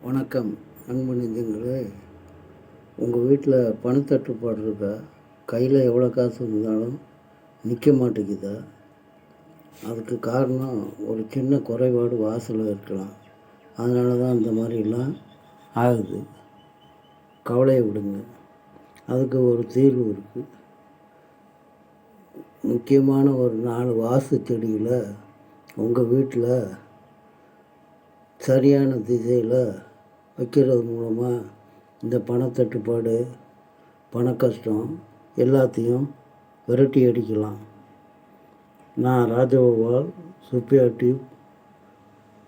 வணக்கம் அன்பு நெஞ்சங்களே. உங்கள் வீட்டில் பணத்தட்டுப்பாடு இருக்கா? கையில் எவ்வளோ காசு இருந்தாலும் நிற்க மாட்டேங்குதா? அதுக்கு காரணம் ஒரு சின்ன குறைபாடு வாசலில் இருக்கலாம். அதனால தான் இந்த மாதிரிலாம் ஆகுது. கவலையை விடுங்க, அதுக்கு ஒரு தீர்வு இருக்குது. முக்கியமான ஒரு 4 வாஸ்து செடிகளை உங்கள் வீட்டில் சரியான திசையில் வைக்கிறது மூலமாக இந்த பணத்தட்டுப்பாடு, பண கஷ்டம் எல்லாத்தையும் விரட்டி அடிக்கலாம். நான் ராஜகோபால், சுப்பியா டியூப்.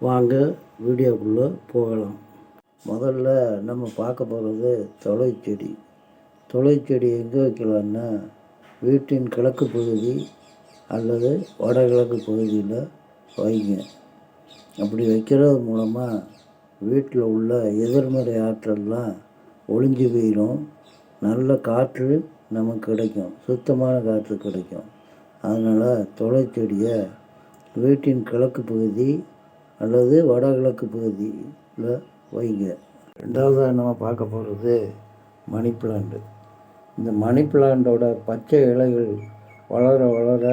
வாங்க வீடியோக்குள்ளே போகலாம். முதல்ல நம்ம பார்க்க போகிறது துளை செடி எங்கே வைக்கலான்னா, வீட்டின் கிழக்கு பகுதி அல்லது வடகிழக்கு பகுதியில் வைங்க. அப்படி வைக்கிறது மூலமாக வீட்டில் உள்ள எதிர்மறை ஆற்றல்லாம் ஒழிஞ்சு போயிடும். நல்ல காற்று நமக்கு கிடைக்கும், சுத்தமான காற்று கிடைக்கும். அதனால் துளை செடியை வீட்டின் கிழக்கு பகுதி அல்லது வடகிழக்கு பகுதியில் வைங்க. ரெண்டாவதாக நம்ம பார்க்க போகிறது மணி பிளான்ட். இந்த மணி பிளான்ட்டோட பச்சை இலைகள் வளர வளர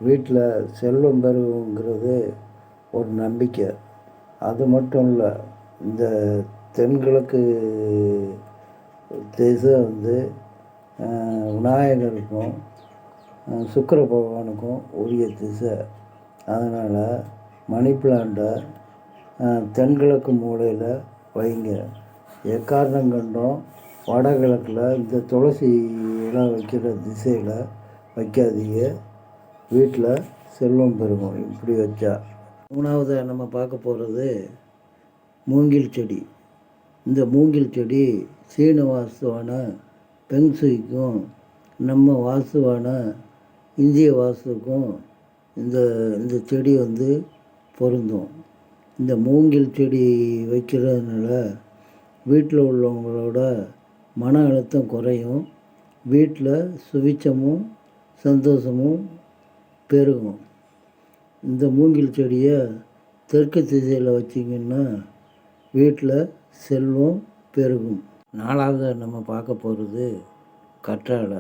வீட்டில் செல்வம் பெருகுங்கிறது ஒரு நம்பிக்கை. அது மட்டும் இல்லை, இந்த தென்கிழக்கு திசை விநாயகருக்கும் சுக்கிர பகவானுக்கும் உரிய திசை. அதனால் மணி பிளான்ட்டை தென்கிழக்கு மூலையில் வைங்க. எக்காரணம் கண்டும் வடகிழக்கில் இந்த துளசி இலை வைக்கிற திசையில் வைக்காதீங்க. வீட்டில் செல்வம் பெருகும் இப்படி வச்சா. மூணாவது நம்ம பார்க்க போகிறது மூங்கில் செடி. இந்த மூங்கில் செடி சீன வாஸ்துவான பெங்சுய்க்கும் நம்ம வாஸ்துவான இந்திய வாஸ்துக்கும் இந்த செடி பொருந்தும். இந்த மூங்கில் செடி வைக்கிறதுனால வீட்டில் உள்ளவங்களோட மன அழுத்தம் குறையும். வீட்டில் சுபிட்சமும் சந்தோஷமும் பெருகும். இந்த மூங்கில் செடியை தெற்கு திசையில் வச்சிங்கன்னா வீட்டில் செல்வம் பெருகும். நாலாவது நம்ம பார்க்க போகிறது கற்றாழை.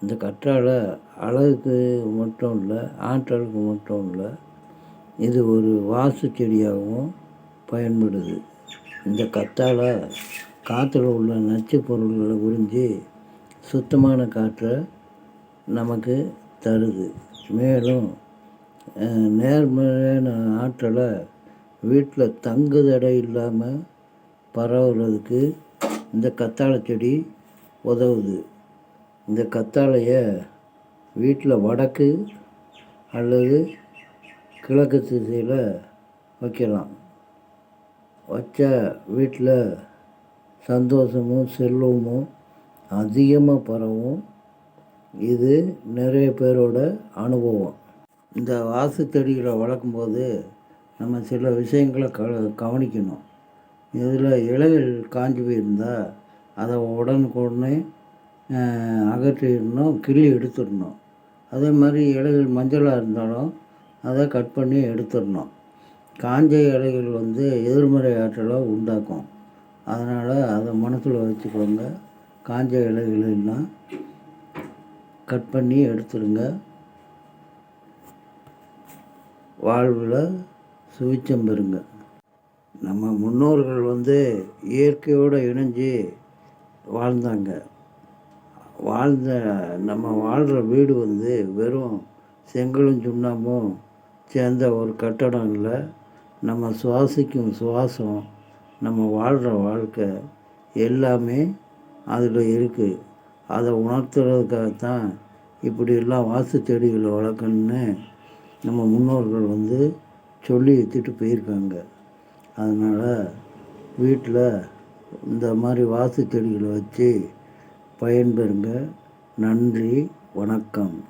இந்த கற்றாழை அழகுக்கு மட்டும் இல்லை, ஆற்றலுக்கு மட்டும் இல்லை, இது ஒரு வாஸ்து செடியாகவும் பயன்படுது. இந்த கற்றாழை காற்றுல உள்ள நச்சு பொருள்களை உறிஞ்சி சுத்தமான காற்றை நமக்கு தருது. மேலும் நேர்மறையான ஆற்றலை வீட்டில் தங்கு தடை இல்லாமல் பரவுறதுக்கு இந்த கத்தாழை செடி உதவுது. இந்த கத்தாழையை வீட்டில் வடக்கு அல்லது கிழக்கு திசையில் வைக்கலாம். வச்சா வீட்டில் சந்தோஷமும் செல்வமும் அதிகமாக பரவும். இது நிறைய பேரோட அனுபவம். இந்த வாஸ்து செடிகளை வளர்க்கும்போது நம்ம சில விஷயங்களை கவனிக்கணும். இதில் இலைகள் காஞ்சி போயிருந்தால் அதை உடனுக்குடனே அகற்றிடணும், கிள்ளி எடுத்துடணும். அதே மாதிரி இலைகள் மஞ்சளாக இருந்தாலும் அதை கட் பண்ணி எடுத்துடணும். காஞ்ச இலைகள் எதிர்மறை ஆற்றலை உண்டாக்கும். அதனால் அதை மனசில் வச்சுக்கோங்க. காஞ்ச இலைகளெல்லாம் கட் பண்ணி எடுத்துடுங்க. வாழ்வில் சுபிட்சம் பெறுங்க. நம்ம முன்னோர்கள் இயற்கையோடு இணைஞ்சு வாழ்ந்தாங்க. நம்ம வாழ்கிற வீடு வெறும் செங்கலும் சுண்ணாம்பும் சேர்ந்த ஒரு கட்டடம் இல்லை. நம்ம சுவாசிக்கும் சுவாசம், நம்ம வாழ்கிற வாழ்க்கை எல்லாமே அதில் இருக்குது. அதை உணர்த்துறதுக்காகத்தான் இப்படியெல்லாம் வாஸ்து செடிகளை வளர்க்கணுன்னு நம்ம முன்னோர்கள் சொல்லி வச்சுட்டு போயிருக்காங்க. அதனால் வீட்டில் இந்த மாதிரி வாஸ்து செடிகளை வச்சு பயன்பெறுங்க. நன்றி, வணக்கம்.